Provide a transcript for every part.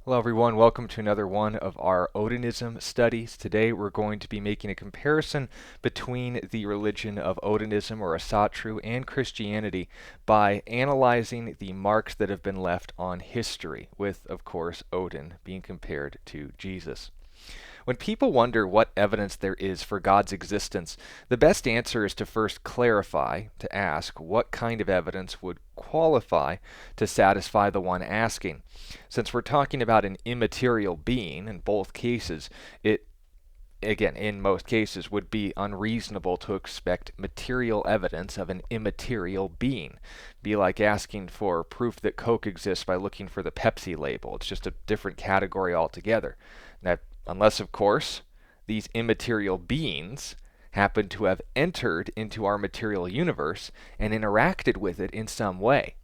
Hello everyone, welcome to another one of our Odinism studies. Today we're going to be making a comparison between the religion of Odinism or Asatru and Christianity by analyzing the marks that have been left on history, with, of course, Odin being compared to Jesus. When people wonder what evidence there is for God's existence, the best answer is to first clarify, to ask what kind of evidence would qualify to satisfy the one asking. Since we're talking about an immaterial being in both cases, it again, in most cases, would be unreasonable to expect material evidence of an immaterial being. Be like asking for proof that Coke exists by looking for the Pepsi label. It's just a different category altogether. Now, unless, of course, these immaterial beings happen to have entered into our material universe and interacted with it in some way.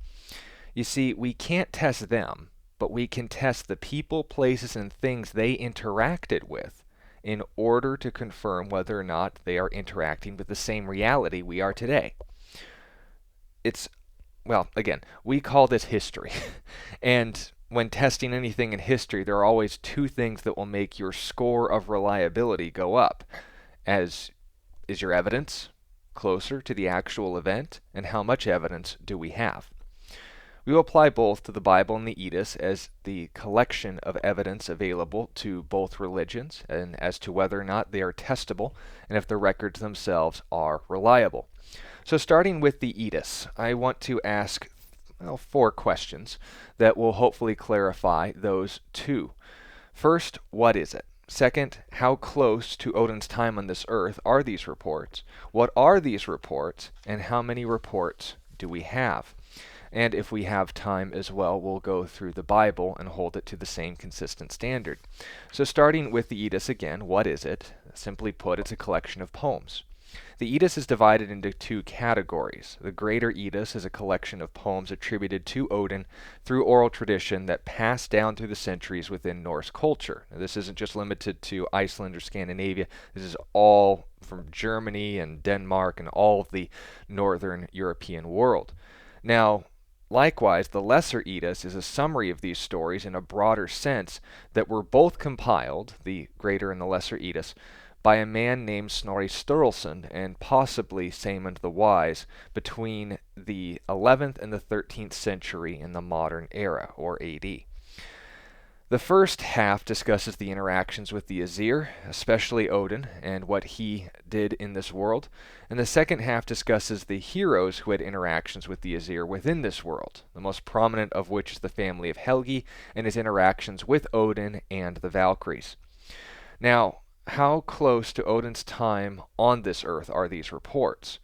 You see, we can't test them, but we can test the people, places, and things they interacted with in order to confirm whether or not they are interacting with the same reality we are today. Again, we call this history. And when testing anything in history, there are always two things that will make your score of reliability go up. As is your evidence closer to the actual event, and how much evidence do we have? We will apply both to the Bible and the Eddas as the collection of evidence available to both religions, and as to whether or not they are testable, and if the records themselves are reliable. So starting with the Eddas, I want to ask four questions that will hopefully clarify those two. First, what is it? Second, how close to Odin's time on this earth are these reports? What are these reports, and how many reports do we have? And if we have time as well, we'll go through the Bible and hold it to the same consistent standard. So starting with the Eddas again, what is it? Simply put, it's a collection of poems. The Eddas is divided into two categories. The Greater Eddas is a collection of poems attributed to Odin through oral tradition that passed down through the centuries within Norse culture. Now, this isn't just limited to Iceland or Scandinavia. This is all from Germany and Denmark and all of the northern European world. Now, likewise, the Lesser Eddas is a summary of these stories in a broader sense that were both compiled, the Greater and the Lesser Eddas, by a man named Snorri Sturluson and possibly Saemund the Wise between the 11th and the 13th century in the modern era, or AD. The first half discusses the interactions with the Aesir, especially Odin, and what he did in this world, and the second half discusses the heroes who had interactions with the Aesir within this world, the most prominent of which is the family of Helgi and his interactions with Odin and the Valkyries. Now, how close to Odin's time on this earth are these reports?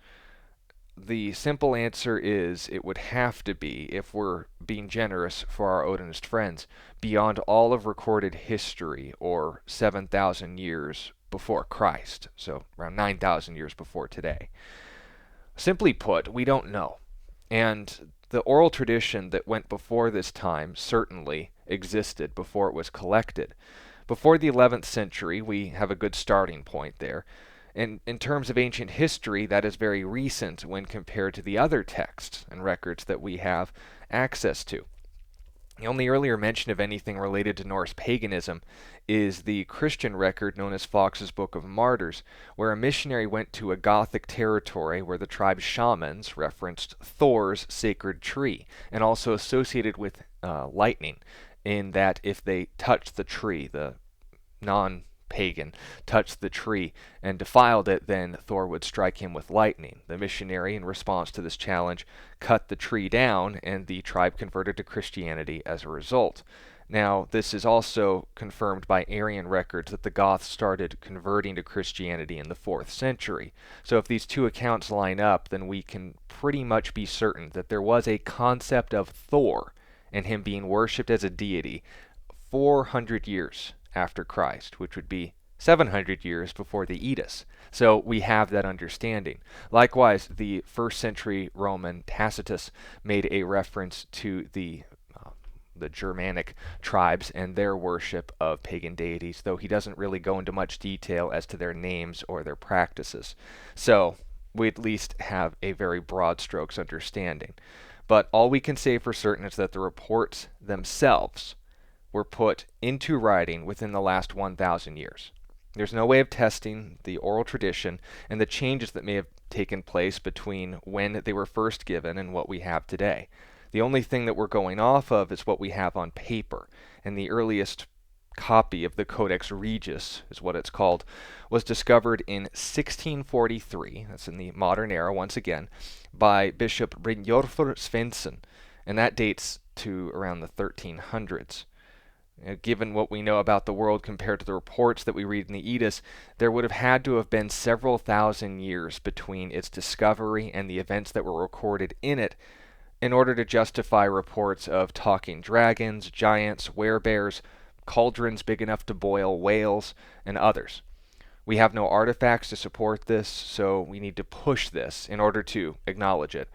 The simple answer is it would have to be, if we're being generous for our Odinist friends, beyond all of recorded history, or 7,000 years before Christ, so around 9,000 years before today. Simply put, we don't know. And the oral tradition that went before this time certainly existed before it was collected. Before the 11th century, we have a good starting point there. And in terms of ancient history, that is very recent when compared to the other texts and records that we have access to. The only earlier mention of anything related to Norse paganism is the Christian record known as Fox's Book of Martyrs, where a missionary went to a Gothic territory where the tribe's shamans referenced Thor's sacred tree, and also associated with lightning, in that if they touched the tree, the non-pagan touched the tree and defiled it, then Thor would strike him with lightning. The missionary, in response to this challenge, cut the tree down, and the tribe converted to Christianity as a result. Now, this is also confirmed by Aryan records that the Goths started converting to Christianity in the 4th century. So if these two accounts line up, then we can pretty much be certain that there was a concept of Thor and him being worshipped as a deity 400 years after Christ, which would be 700 years before the Eddas. So we have that understanding. Likewise, the 1st century Roman Tacitus made a reference to the Germanic tribes and their worship of pagan deities, though he doesn't really go into much detail as to their names or their practices. So we at least have a very broad strokes understanding. But all we can say for certain is that the reports themselves were put into writing within the last 1,000 years. There's no way of testing the oral tradition and the changes that may have taken place between when they were first given and what we have today. The only thing that we're going off of is what we have on paper, and the earliest copy of the Codex Regius, is what it's called, was discovered in 1643, that's in the modern era once again, by Bishop Brynjolfur Svensson, and that dates to around the 1300s. Given what we know about the world compared to the reports that we read in the Eddas, there would have had to have been several thousand years between its discovery and the events that were recorded in it in order to justify reports of talking dragons, giants, werebears, cauldrons big enough to boil whales, and others. We have no artifacts to support this, so we need to push this in order to acknowledge it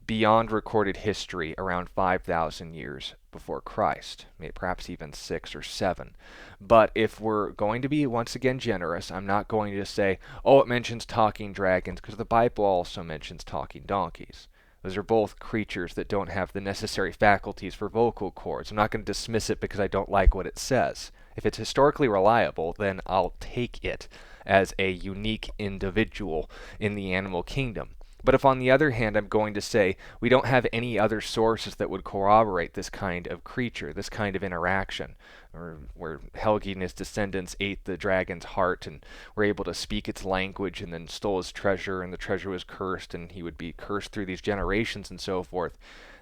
beyond recorded history around 5,000 years before Christ, maybe perhaps even 6 or 7. But if we're going to be once again generous, I'm not going to say, oh, it mentions talking dragons, because the Bible also mentions talking donkeys. Those are both creatures that don't have the necessary faculties for vocal cords. I'm not going to dismiss it because I don't like what it says. If it's historically reliable, then I'll take it as a unique individual in the animal kingdom. But if on the other hand I'm going to say we don't have any other sources that would corroborate this kind of creature, this kind of interaction, or where Helgi and his descendants ate the dragon's heart and were able to speak its language and then stole his treasure, and the treasure was cursed and he would be cursed through these generations and so forth,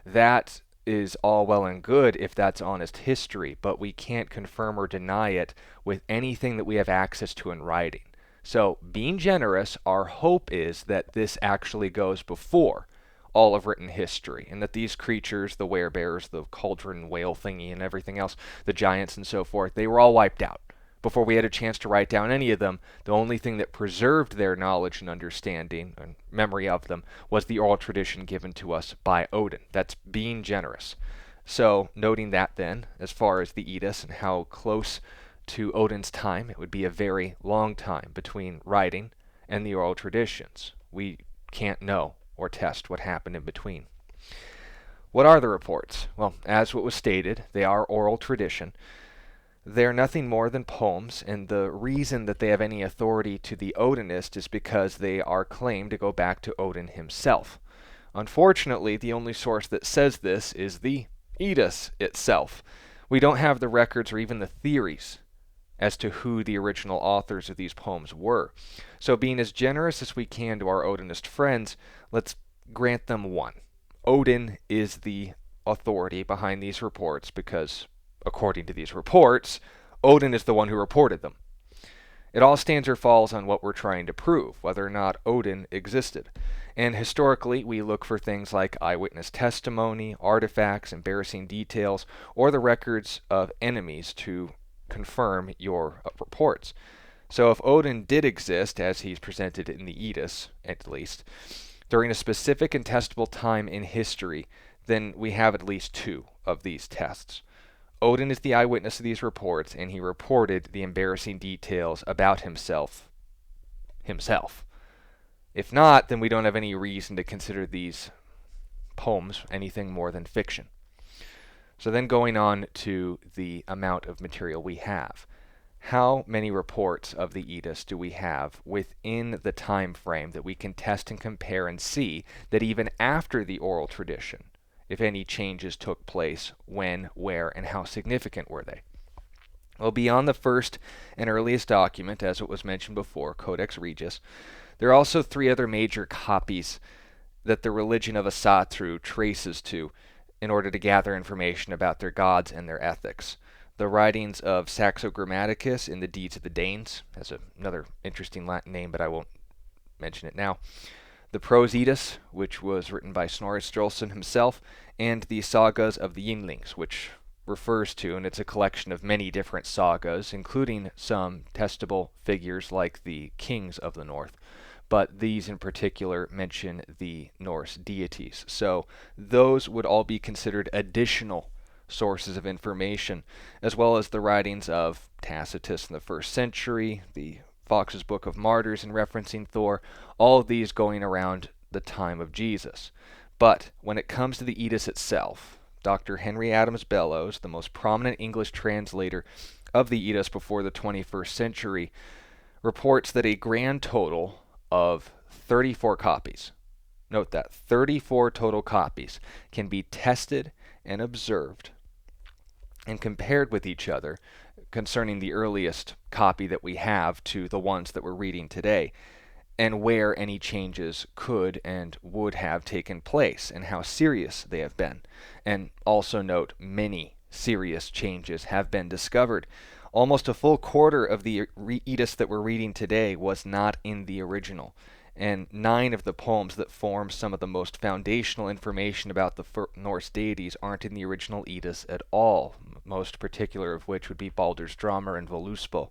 that is all well and good if that's honest history, but we can't confirm or deny it with anything that we have access to in writing. So, being generous, our hope is that this actually goes before all of written history, and that these creatures, the werebears, the cauldron whale thingy, and everything else, the giants and so forth, they were all wiped out before we had a chance to write down any of them. The only thing that preserved their knowledge and understanding and memory of them was the oral tradition given to us by Odin. That's being generous. So, noting that then, as far as the Eddas and how close to Odin's time, it would be a very long time between writing and the oral traditions. We can't know or test what happened in between. What are the reports? Well, as what was stated, they are oral tradition. They're nothing more than poems, and the reason that they have any authority to the Odinist is because they are claimed to go back to Odin himself. Unfortunately, the only source that says this is the Eddas itself. We don't have the records or even the theories as to who the original authors of these poems were. So being as generous as we can to our Odinist friends, let's grant them one. Odin is the authority behind these reports because, according to these reports, Odin is the one who reported them. It all stands or falls on what we're trying to prove, whether or not Odin existed. And historically, we look for things like eyewitness testimony, artifacts, embarrassing details, or the records of enemies to confirm your reports. So if Odin did exist, as he's presented in the Eddas, at least, during a specific and testable time in history, then we have at least 2 of these tests. Odin is the eyewitness of these reports, and he reported the embarrassing details about himself. If not, then we don't have any reason to consider these poems anything more than fiction. So then going on to the amount of material we have. How many reports of the Eddas do we have within the time frame that we can test and compare and see that even after the oral tradition, if any changes took place, when, where, and how significant were they? Well, beyond the first and earliest document, as it was mentioned before, Codex Regius, there are also 3 other major copies that the religion of Asatru traces to in order to gather information about their gods and their ethics. The writings of Saxo Grammaticus in the Deeds of the Danes, has another interesting Latin name, but I won't mention it now. The Prose Eddas, which was written by Snorri Sturluson himself, and the Sagas of the Ynglinks, which refers to, and it's a collection of many different sagas, including some testable figures like the kings of the north. But these in particular mention the Norse deities. So those would all be considered additional sources of information, as well as the writings of Tacitus in the 1st century, the Fox's Book of Martyrs in referencing Thor, all of these going around the time of Jesus. But when it comes to the Eddas itself, Dr. Henry Adams Bellows, the most prominent English translator of the Eddas before the 21st century, reports that a grand total of 34 copies, note that, 34 total copies, can be tested and observed and compared with each other concerning the earliest copy that we have to the ones that we're reading today, and where any changes could and would have taken place and how serious they have been. And also note, many serious changes have been discovered. Almost a full quarter of the Eddas that we're reading today was not in the original, and 9 of the poems that form some of the most foundational information about the Norse deities aren't in the original Eddas at all, most particular of which would be Baldur's Drama and Voluspo.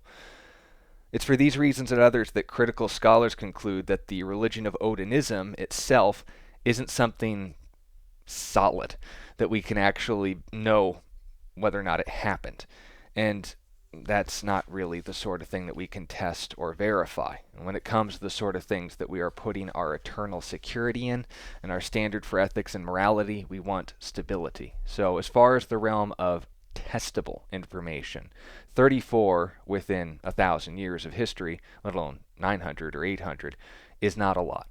It's for these reasons and others that critical scholars conclude that the religion of Odinism itself isn't something solid, that we can actually know whether or not it happened. And that's not really the sort of thing that we can test or verify. And when it comes to the sort of things that we are putting our eternal security in and our standard for ethics and morality, we want stability. So as far as the realm of testable information, 34 within 1,000 years of history, let alone 900 or 800, is not a lot.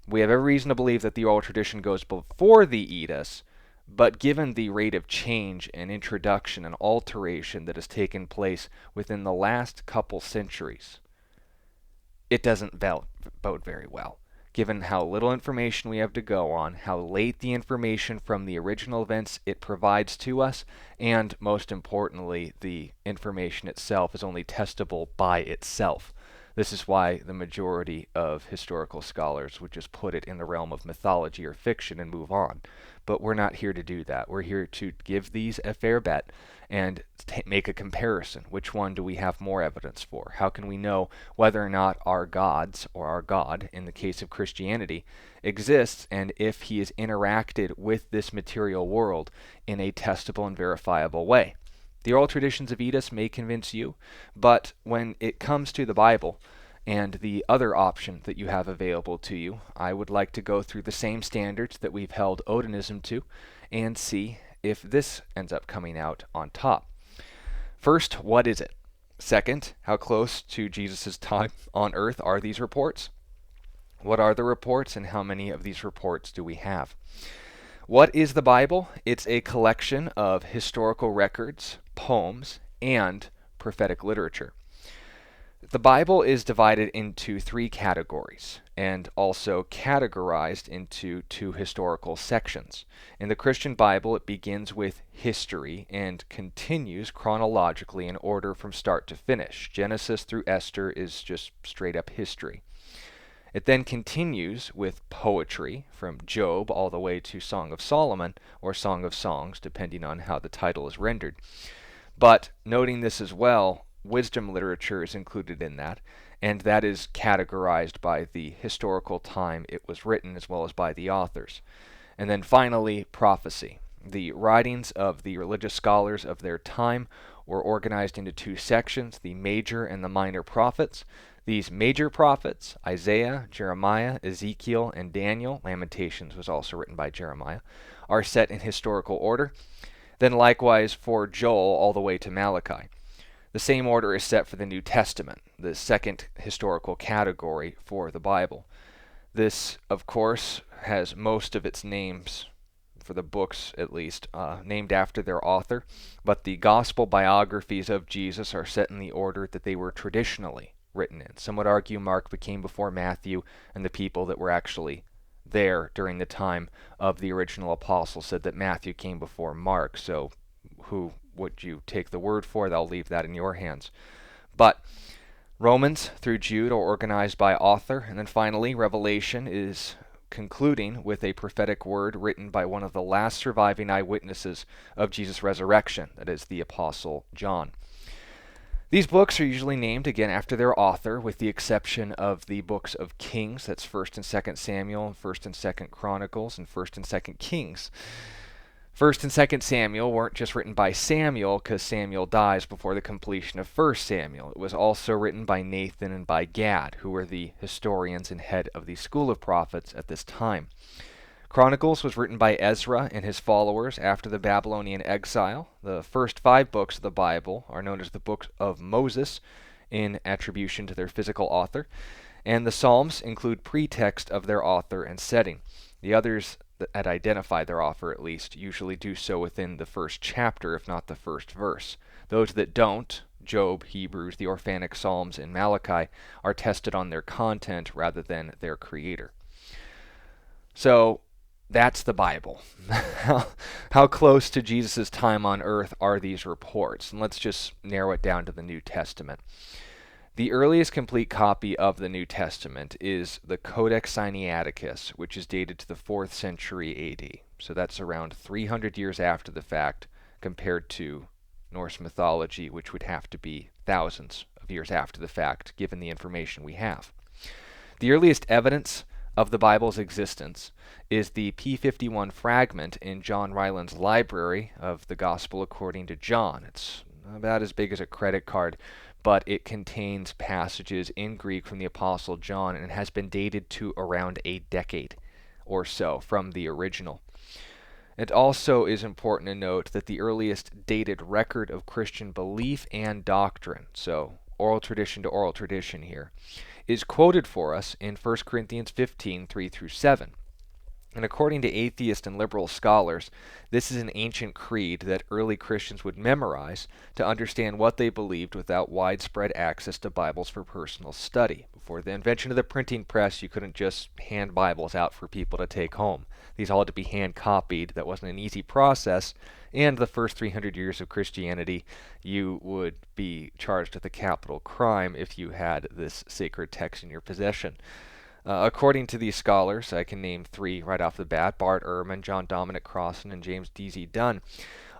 We have every reason to believe that the oral tradition goes before the Eddas, but given the rate of change and introduction and alteration that has taken place within the last couple centuries, it doesn't bode very well. Given how little information we have to go on, how late the information from the original events it provides to us, and most importantly, the information itself is only testable by itself. This is why the majority of historical scholars would just put it in the realm of mythology or fiction and move on. But we're not here to do that. We're here to give these a fair bet and make a comparison. Which one do we have more evidence for? How can we know whether or not our gods, or our God, in the case of Christianity, exists, and if he is interacted with this material world in a testable and verifiable way? The oral traditions of Eddas may convince you, but when it comes to the Bible and the other option that you have available to you, I would like to go through the same standards that we've held Odinism to and see if this ends up coming out on top. First, what is it? Second, how close to Jesus' time on earth are these reports? What are the reports, and how many of these reports do we have? What is the Bible? It's a collection of historical records, poems, and prophetic literature. The Bible is divided into 3 categories and also categorized into 2 historical sections. In the Christian Bible, it begins with history and continues chronologically in order from start to finish. Genesis through Esther is just straight up history. It then continues with poetry from Job all the way to Song of Solomon or Song of Songs, depending on how the title is rendered. But noting this as well, wisdom literature is included in that, and that is categorized by the historical time it was written as well as by the authors. And then finally, prophecy. The writings of the religious scholars of their time were organized into 2 sections, the major and the minor prophets. These major prophets, Isaiah, Jeremiah, Ezekiel, and Daniel, Lamentations was also written by Jeremiah, are set in historical order. Then likewise for Joel all the way to Malachi. The same order is set for the New Testament, the second historical category for the Bible. This, of course, has most of its names, for the books at least, named after their author, but the gospel biographies of Jesus are set in the order that they were traditionally written in. Some would argue Mark became before Matthew, and the people that were actually there during the time of the original apostles said that Matthew came before Mark, so who would you take the word for? I'll leave that in your hands. But Romans through Jude are organized by author, and then finally Revelation is concluding with a prophetic word written by one of the last surviving eyewitnesses of Jesus' resurrection, that is the Apostle John. These books are usually named, again, after their author, with the exception of the books of Kings, that's 1st and 2nd Samuel, 1st and 2nd Chronicles, and 1st and 2nd Kings. 1st and 2nd Samuel weren't just written by Samuel, because Samuel dies before the completion of 1st Samuel. It was also written by Nathan and by Gad, who were the historians and head of the school of prophets at this time. Chronicles was written by Ezra and his followers after the Babylonian exile. The first 5 books of the Bible are known as the Books of Moses, in attribution to their physical author, and the Psalms include pretext of their author and setting. The others that identify their author, at least, usually do so within the first chapter, if not the first verse. Those that don't, Job, Hebrews, the Orphanic Psalms, and Malachi, are tested on their content rather than their creator. So, that's the Bible. How close to Jesus' time on earth are these reports? And let's just narrow it down to the New Testament. The earliest complete copy of the New Testament is the Codex Sinaiticus, which is dated to the 4th century AD. So that's around 300 years after the fact, compared to Norse mythology, which would have to be thousands of years after the fact, given the information we have. The earliest evidence of the Bible's existence is the P51 fragment in John Ryland's library of the Gospel according to John. It's about as big as a credit card, but it contains passages in Greek from the Apostle John and has been dated to around a decade or so from the original. It also is important to note that the earliest dated record of Christian belief and doctrine, so oral tradition to oral tradition here, is quoted for us in 1 Corinthians 15, 3 through 7. And according to atheist and liberal scholars, this is an ancient creed that early Christians would memorize to understand what they believed without widespread access to Bibles for personal study. Before the invention of the printing press, you couldn't just hand Bibles out for people to take home. These all had to be hand copied. That wasn't an easy process. And the first 300 years of Christianity, you would be charged with a capital crime if you had this sacred text in your possession. According to these scholars, I can name 3 right off the bat: Bart Ehrman, John Dominic Crossan, and James D.Z. Dunn.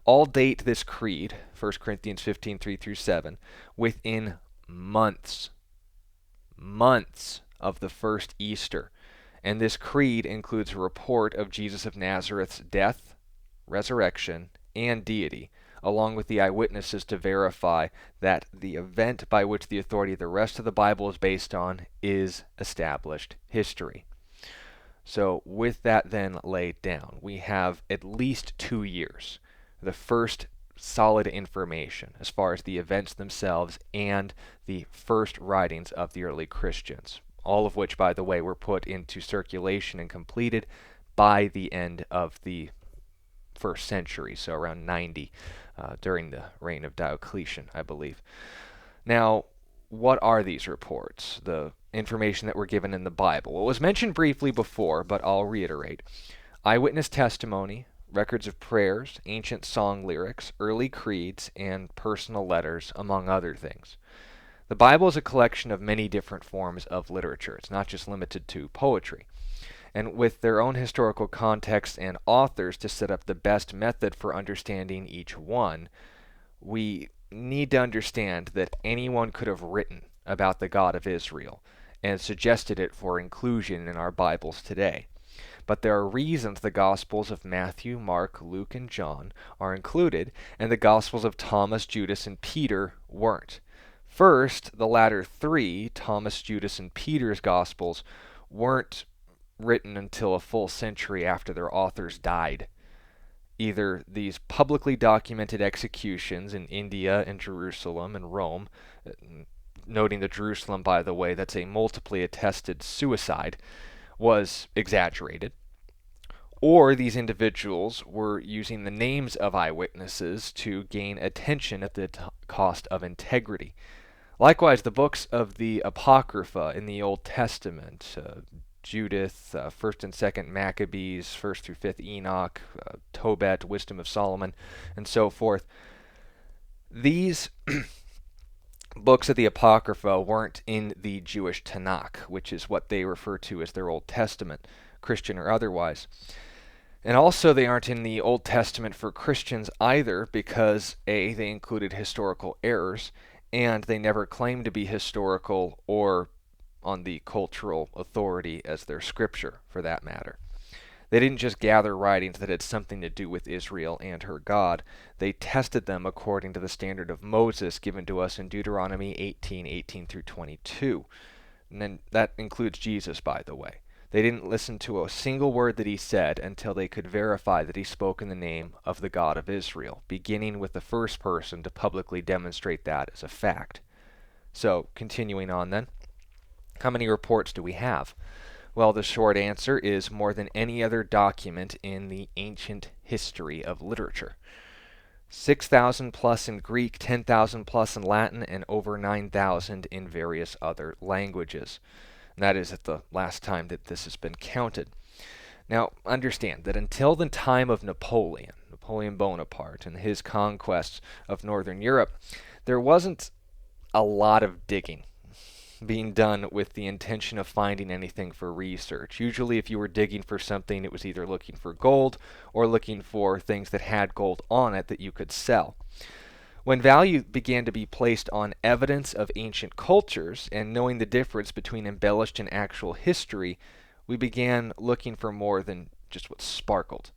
All date this creed, 1 Corinthians 15, 3 through 7, within months of the first Easter. And this creed includes a report of Jesus of Nazareth's death, resurrection, and deity, along with the eyewitnesses to verify that the event by which the authority of the rest of the Bible is based on is established history. So with that then laid down, we have at least 2 years, the first solid information as far as the events themselves and the first writings of the early Christians, all of which, by the way, were put into circulation and completed by the end of the 1st century, so around 90, during the reign of Diocletian, I believe. Now, what are these reports? The information that we're given in the Bible. Well, it was mentioned briefly before, but I'll reiterate. Eyewitness testimony, records of prayers, ancient song lyrics, early creeds, and personal letters, among other things. The Bible is a collection of many different forms of literature. It's not just limited to poetry. And with their own historical context and authors to set up the best method for understanding each one, we need to understand that anyone could have written about the God of Israel and suggested it for inclusion in our Bibles today. But there are reasons the Gospels of Matthew, Mark, Luke, and John are included, and the Gospels of Thomas, Judas, and Peter weren't. First, the latter 3, Thomas, Judas, and Peter's Gospels, weren't written until a full century after their authors died. Either these publicly documented executions in India and Jerusalem and Rome, noting that Jerusalem, by the way, that's a multiply attested suicide, was exaggerated, or these individuals were using the names of eyewitnesses to gain attention at the cost of integrity. Likewise, the books of the Apocrypha in the Old Testament, Judith, 1st and 2nd Maccabees, 1st through 5th Enoch, Tobit, Wisdom of Solomon, and so forth. These books of the Apocrypha weren't in the Jewish Tanakh, which is what they refer to as their Old Testament, Christian or otherwise. And also they aren't in the Old Testament for Christians either because A, they included historical errors, and they never claimed to be historical or on the cultural authority as their scripture, for that matter. They didn't just gather writings that had something to do with Israel and her God. They tested them according to the standard of Moses given to us in Deuteronomy 18:18 through 22. And then that includes Jesus, by the way. They didn't listen to a single word that he said until they could verify that he spoke in the name of the God of Israel, beginning with the first person to publicly demonstrate that as a fact. So, continuing on then, how many reports do we have? Well, the short answer is more than any other document in the ancient history of literature. 6,000 plus in Greek, 10,000 plus in Latin, and over 9,000 in various other languages. And that is at the last time that this has been counted. Now, understand that until the time of Napoleon Bonaparte, and his conquests of Northern Europe, there wasn't a lot of digging being done with the intention of finding anything for research. Usually if you were digging for something, it was either looking for gold or looking for things that had gold on it that you could sell. When value began to be placed on evidence of ancient cultures and knowing the difference between embellished and actual history, we began looking for more than just what sparkled.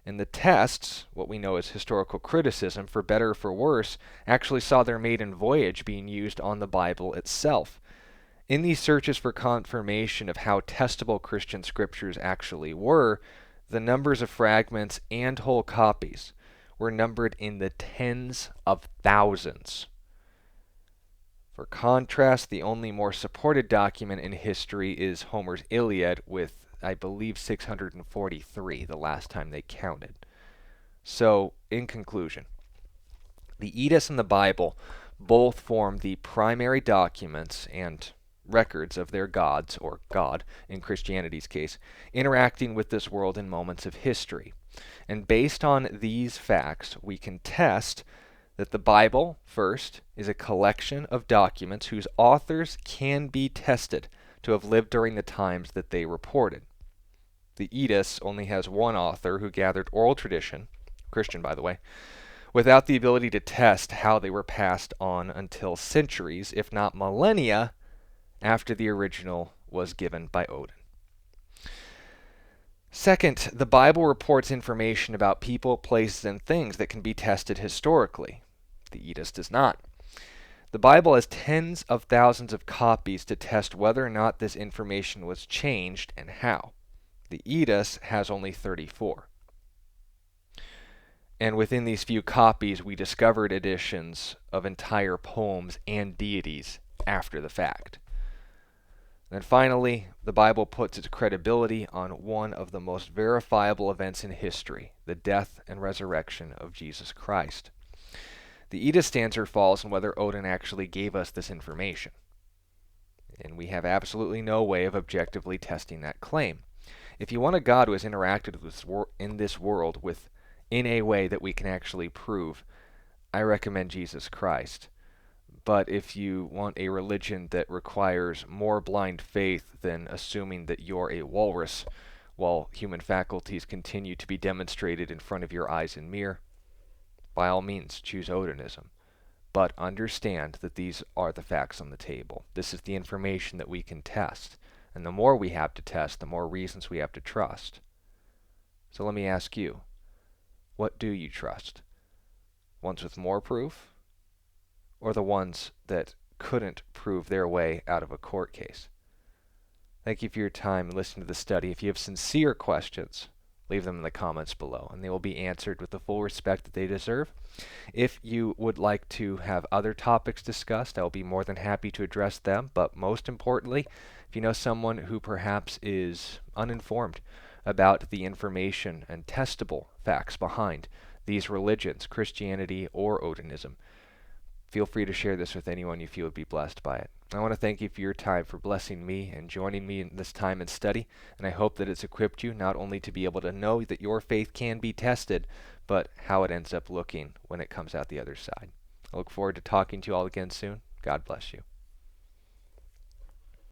And the tests, what we know as historical criticism, for better or for worse, actually saw their maiden voyage being used on the Bible itself. In these searches for confirmation of how testable Christian scriptures actually were, the numbers of fragments and whole copies were numbered in the tens of thousands. For contrast, the only more supported document in history is Homer's Iliad with, I believe, 643 the last time they counted. So, in conclusion, the Eddas and the Bible both form the primary documents and records of their gods, or God in Christianity's case, interacting with this world in moments of history. And based on these facts, we can test that the Bible, first, is a collection of documents whose authors can be tested to have lived during the times that they reported. The Eddas only has one author who gathered oral tradition, Christian by the way, without the ability to test how they were passed on until centuries, if not millennia, after the original was given by Odin. Second, the Bible reports information about people, places, and things that can be tested historically. The Eddas does not. The Bible has tens of thousands of copies to test whether or not this information was changed and how. The Eddas has only 34. And within these few copies, we discovered editions of entire poems and deities after the fact. And finally, the Bible puts its credibility on one of the most verifiable events in history, the death and resurrection of Jesus Christ. The Eddas stands or falls on whether Odin actually gave us this information. And we have absolutely no way of objectively testing that claim. If you want a God who has interacted in this world in a way that we can actually prove, I recommend Jesus Christ. But if you want a religion that requires more blind faith than assuming that you're a walrus while human faculties continue to be demonstrated in front of your eyes and mirror, by all means choose Odinism. But understand that these are the facts on the table. This is the information that we can test. And the more we have to test, the more reasons we have to trust. So let me ask you, what do you trust? Ones with more proof? Or the ones that couldn't prove their way out of a court case? Thank you for your time and listening to the study. If you have sincere questions, leave them in the comments below, and they will be answered with the full respect that they deserve. If you would like to have other topics discussed, I will be more than happy to address them, but most importantly, if you know someone who perhaps is uninformed about the information and testable facts behind these religions, Christianity or Odinism, feel free to share this with anyone you feel would be blessed by it. I want to thank you for your time, for blessing me and joining me in this time and study, and I hope that it's equipped you not only to be able to know that your faith can be tested, but how it ends up looking when it comes out the other side. I look forward to talking to you all again soon. God bless you.